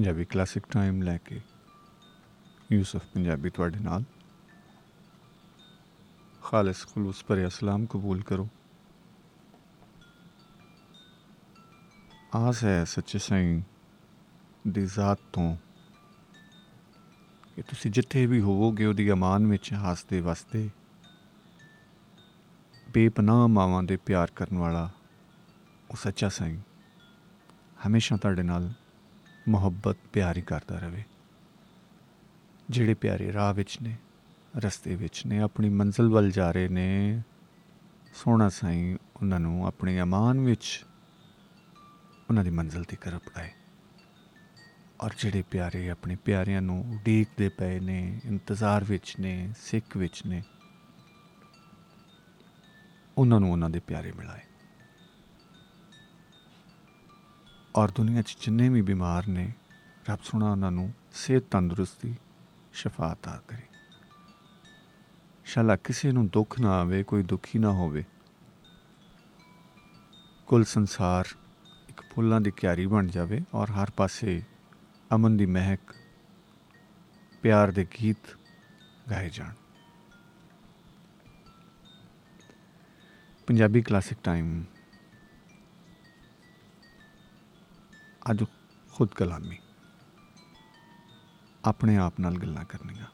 Punjabi classic time ਲੈ ਕੇ ਯੂਸਫ ਪੰਜਾਬੀ ਤੁਹਾਡੇ ਨਾਲ। ਖਾਲਿਸ ਖਲੂਸ ਭਰਿਆ ਸਲਾਮ ਕਬੂਲ ਕਰੋ। ਆਸ ਹੈ ਸੱਚੇ ਸਾਈਂ ਦੀ ਜ਼ਾਤ ਤੋਂ ਕਿ ਤੁਸੀਂ ਜਿੱਥੇ ਵੀ ਹੋਵੋਗੇ ਉਹਦੀ ਅਮਾਨ ਵਿੱਚ ਹੱਸਦੇ ਵਸਦੇ ਬੇਪਨਾਹ ਮਾਵਾਂ ਦੇ ਪਿਆਰ ਕਰਨ ਵਾਲਾ ਉਹ ਸੱਚਾ ਸਾਈਂ ਹਮੇਸ਼ਾ ਤੁਹਾਡੇ ਨਾਲ ਮੁਹੱਬਤ ਪਿਆਰ ਹੀ ਕਰਦਾ ਰਹੇ। ਜਿਹੜੇ ਪਿਆਰੇ ਰਾਹ ਵਿੱਚ ਨੇ, ਰਸਤੇ ਵਿੱਚ ਨੇ, ਆਪਣੀ ਮੰਜ਼ਿਲ ਵੱਲ ਜਾ ਰਹੇ ਨੇ, ਸੋਹਣਾ ਸਾਈਂ ਉਹਨਾਂ ਨੂੰ ਆਪਣੀ ਅਮਾਨ ਵਿੱਚ ਉਹਨਾਂ ਦੀ ਮੰਜ਼ਿਲ ਦੀ ਤਰਫ ਪੜਾਏ। ਔਰ ਜਿਹੜੇ ਪਿਆਰੇ ਆਪਣੇ ਪਿਆਰਿਆਂ ਨੂੰ ਉਡੀਕਦੇ ਪਏ ਨੇ, ਇੰਤਜ਼ਾਰ ਵਿੱਚ ਨੇ, ਸਿੱਖ ਵਿੱਚ ਨੇ, ਉਹਨਾਂ ਨੂੰ ਉਹਨਾਂ ਦੇ ਪਿਆਰੇ ਮਿਲਾਏ। ਔਰ ਦੁਨੀਆ 'ਚ ਜਿੰਨੇ ਵੀ ਬਿਮਾਰ ਨੇ ਰੱਬ ਸੋਹਣਾ ਉਹਨਾਂ ਨੂੰ ਸਿਹਤ ਤੰਦਰੁਸਤੀ ਸ਼ਫਾ ਅਤਾ ਕਰੇ। ਇੰਸ਼ਾਅੱਲਾ ਕਿਸੇ ਨੂੰ ਦੁੱਖ ਨਾ ਆਵੇ, ਕੋਈ ਦੁਖੀ ਨਾ ਹੋਵੇ। ਕੁੱਲ ਸੰਸਾਰ ਇੱਕ ਫੁੱਲਾਂ ਦੀ ਕਿਆਰੀ ਬਣ ਜਾਵੇ ਔਰ ਹਰ ਪਾਸੇ ਅਮਨ ਦੀ ਮਹਿਕ, ਪਿਆਰ ਦੇ ਗੀਤ ਗਾਏ ਜਾਣ। ਪੰਜਾਬੀ ਕਲਾਸਿਕ ਟਾਈਮ ਅੱਜ ਖੁਦ ਕਲਾਮੀ, ਆਪਣੇ ਆਪ ਨਾਲ ਗੱਲਾਂ ਕਰਨੀਆਂ।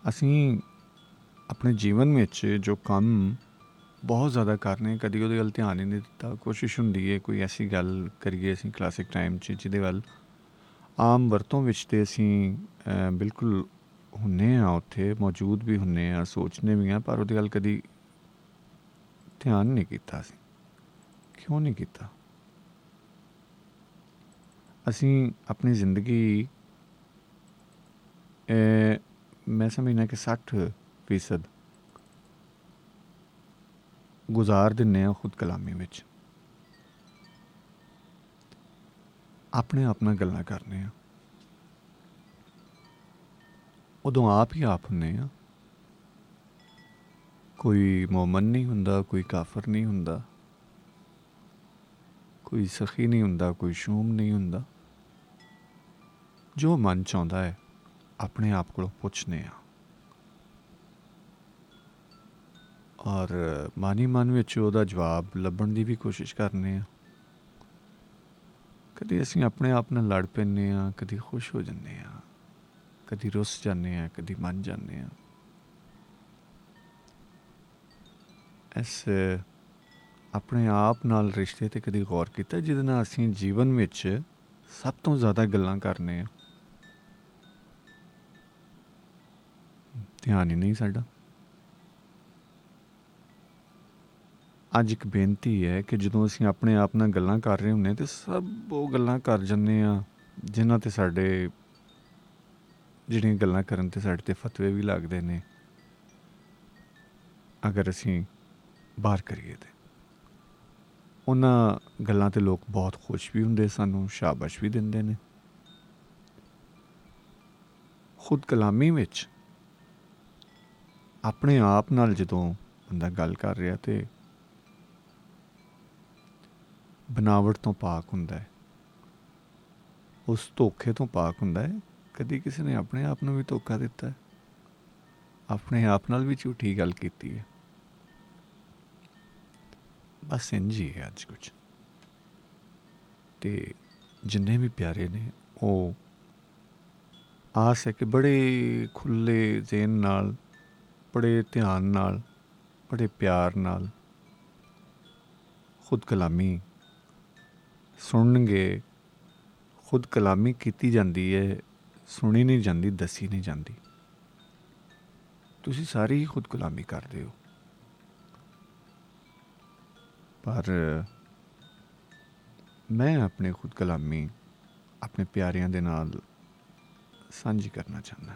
ਅਸੀਂ ਆਪਣੇ ਜੀਵਨ ਵਿੱਚ ਜੋ ਕੰਮ ਬਹੁਤ ਜ਼ਿਆਦਾ ਕਰਨੇ, ਕਦੀ ਉਹਦੇ ਵੱਲ ਧਿਆਨ ਹੀ ਨਹੀਂ ਦਿੱਤਾ। ਕੋਸ਼ਿਸ਼ ਹੁੰਦੀ ਹੈ ਕੋਈ ਐਸੀ ਗੱਲ ਕਰੀਏ ਅਸੀਂ ਕਲਾਸਿਕ ਟਾਈਮ 'ਚ ਜਿਹਦੇ ਵੱਲ ਆਮ ਵਰਤੋਂ ਵਿੱਚ ਤਾਂ ਅਸੀਂ ਬਿਲਕੁਲ ਹੁੰਦੇ ਹਾਂ, ਉੱਥੇ ਮੌਜੂਦ ਵੀ ਹੁੰਦੇ ਹਾਂ, ਸੋਚਦੇ ਵੀ ਹਾਂ, ਪਰ ਉਹਦੇ ਵੱਲ ਕਦੀ ਧਿਆਨ ਨਹੀਂ ਕੀਤਾ ਅਸੀਂ। ਕਿਉਂ ਨਹੀਂ ਕੀਤਾ? ਅਸੀਂ ਆਪਣੀ ਜ਼ਿੰਦਗੀ ਮੈਂ ਸਮਝਦਾ ਕਿ 60% ਗੁਜ਼ਾਰ ਦਿੰਦੇ ਹਾਂ ਖੁਦ ਕਲਾਮੀ ਵਿੱਚ। ਆਪਣੇ ਆਪ ਨਾਲ ਗੱਲਾਂ ਕਰਨੇ ਆ, ਉਦੋਂ ਆਪ ਹੀ ਆਪ ਹੁੰਦੇ ਆ। ਕੋਈ ਮੋਮਨ ਨਹੀਂ ਹੁੰਦਾ, ਕੋਈ ਕਾਫਰ ਨਹੀਂ ਹੁੰਦਾ, ਕੋਈ ਸਖੀ ਨਹੀਂ ਹੁੰਦਾ, ਕੋਈ ਸ਼ੂਮ ਨਹੀਂ ਹੁੰਦਾ। ਜੋ ਮਨ ਚਾਹੁੰਦਾ ਹੈ ਆਪਣੇ ਆਪ ਕੋਲੋਂ ਪੁੱਛਦੇ ਹਾਂ ਔਰ ਮਨ ਵਿੱਚ ਉਹਦਾ ਜਵਾਬ ਲੱਭਣ ਦੀ ਵੀ ਕੋਸ਼ਿਸ਼ ਕਰਨੇ ਹਾਂ। ਕਦੀ ਅਸੀਂ ਆਪਣੇ ਆਪ ਨਾਲ ਲੜ ਪੈਂਦੇ ਹਾਂ, ਕਦੀ ਖੁਸ਼ ਹੋ ਜਾਂਦੇ ਹਾਂ, ਕਦੀ ਰੁੱਸ ਜਾਂਦੇ ਹਾਂ, ਕਦੀ ਮੰਨ ਜਾਂਦੇ ਹਾਂ। ਇਸ ਆਪਣੇ ਆਪ ਨਾਲ ਰਿਸ਼ਤੇ 'ਤੇ ਕਦੀ ਗੌਰ ਕੀਤਾ ਜਿਹਦੇ ਨਾਲ ਅਸੀਂ ਜੀਵਨ ਵਿੱਚ ਸਭ ਤੋਂ ਜ਼ਿਆਦਾ ਗੱਲਾਂ ਕਰਨੇ ਹਾਂ? ਧਿਆਨ ਹੀ ਨਹੀਂ ਸਾਡਾ। ਅੱਜ ਇੱਕ ਬੇਨਤੀ ਹੈ ਕਿ ਜਦੋਂ ਅਸੀਂ ਆਪਣੇ ਆਪ ਨਾਲ ਗੱਲਾਂ ਕਰ ਰਹੇ ਹੁੰਦੇ ਤਾਂ ਸਭ ਉਹ ਗੱਲਾਂ ਕਰ ਜਾਂਦੇ ਹਾਂ ਜਿਨ੍ਹਾਂ 'ਤੇ ਸਾਡੇ, ਜਿਹੜੀਆਂ ਗੱਲਾਂ ਕਰਨ 'ਤੇ ਸਾਡੇ 'ਤੇ ਫਤਵੇ ਵੀ ਲੱਗਦੇ ਨੇ। ਅਗਰ ਅਸੀਂ ਬਾਹਰ ਕਰੀਏ ਤਾਂ ਉਹਨਾਂ ਗੱਲਾਂ 'ਤੇ ਲੋਕ ਬਹੁਤ ਖੁਸ਼ ਵੀ ਹੁੰਦੇ, ਸਾਨੂੰ ਸ਼ਾਬਾਸ਼ ਵੀ ਦਿੰਦੇ ਨੇ। ਖੁਦ ਕਲਾਮੀ ਵਿੱਚ ਆਪਣੇ ਆਪ ਨਾਲ ਜਦੋਂ ਬੰਦਾ ਗੱਲ ਕਰ ਰਿਹਾ ਤੇ ਬਨਾਵਟ ਤੋਂ ਪਾਕ ਹੁੰਦਾ ਹੈ, ਉਸ ਧੋਖੇ ਤੋਂ ਪਾਕ ਹੁੰਦਾ ਹੈ। ਕਦੀ ਕਿਸੇ ਨੇ ਆਪਣੇ ਆਪ ਨੂੰ ਵੀ ਧੋਖਾ ਦਿੱਤਾ ਹੈ, ਆਪਣੇ ਆਪ ਨਾਲ ਵੀ ਝੂਠੀ ਗੱਲ ਕੀਤੀ ਹੈ। ਬਸ ਇੰਝ ਹੀ ਹੈ ਅੱਜ ਕੁਛ। ਅਤੇ ਜਿੰਨੇ ਵੀ ਪਿਆਰੇ ਨੇ ਉਹ ਆਸ ਹੈ ਕਿ ਬੜੇ ਖੁੱਲ੍ਹੇ ਜ਼ਿਹਨ ਨਾਲ, ਬੜੇ ਧਿਆਨ ਨਾਲ, ਬੜੇ ਪਿਆਰ ਨਾਲ ਖੁਦ ਕਲਾਮੀ ਸੁਣਨਗੇ। ਖੁਦ ਕਲਾਮੀ ਕੀਤੀ ਜਾਂਦੀ ਹੈ, ਸੁਣੀ ਨਹੀਂ ਜਾਂਦੀ, ਦੱਸੀ ਨਹੀਂ ਜਾਂਦੀ। ਤੁਸੀਂ ਸਾਰੀ ਹੀ ਖੁਦ ਕਲਾਮੀ ਕਰਦੇ ਹੋ, ਪਰ ਮੈਂ ਆਪਣੀ ਖੁਦ ਕਲਾਮੀ ਆਪਣੇ ਪਿਆਰਿਆਂ ਦੇ ਨਾਲ ਸਾਂਝੀ ਕਰਨਾ ਚਾਹੁੰਦਾ।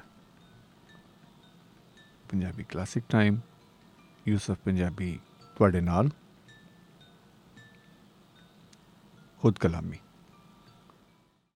ਪੰਜਾਬੀ ਕਲਾਸਿਕ ਟਾਈਮ, ਯੂਸਫ ਪੰਜਾਬੀ ਤੁਹਾਡੇ ਨਾਲ। ਖੁਦ ਕਲਾਮੀ।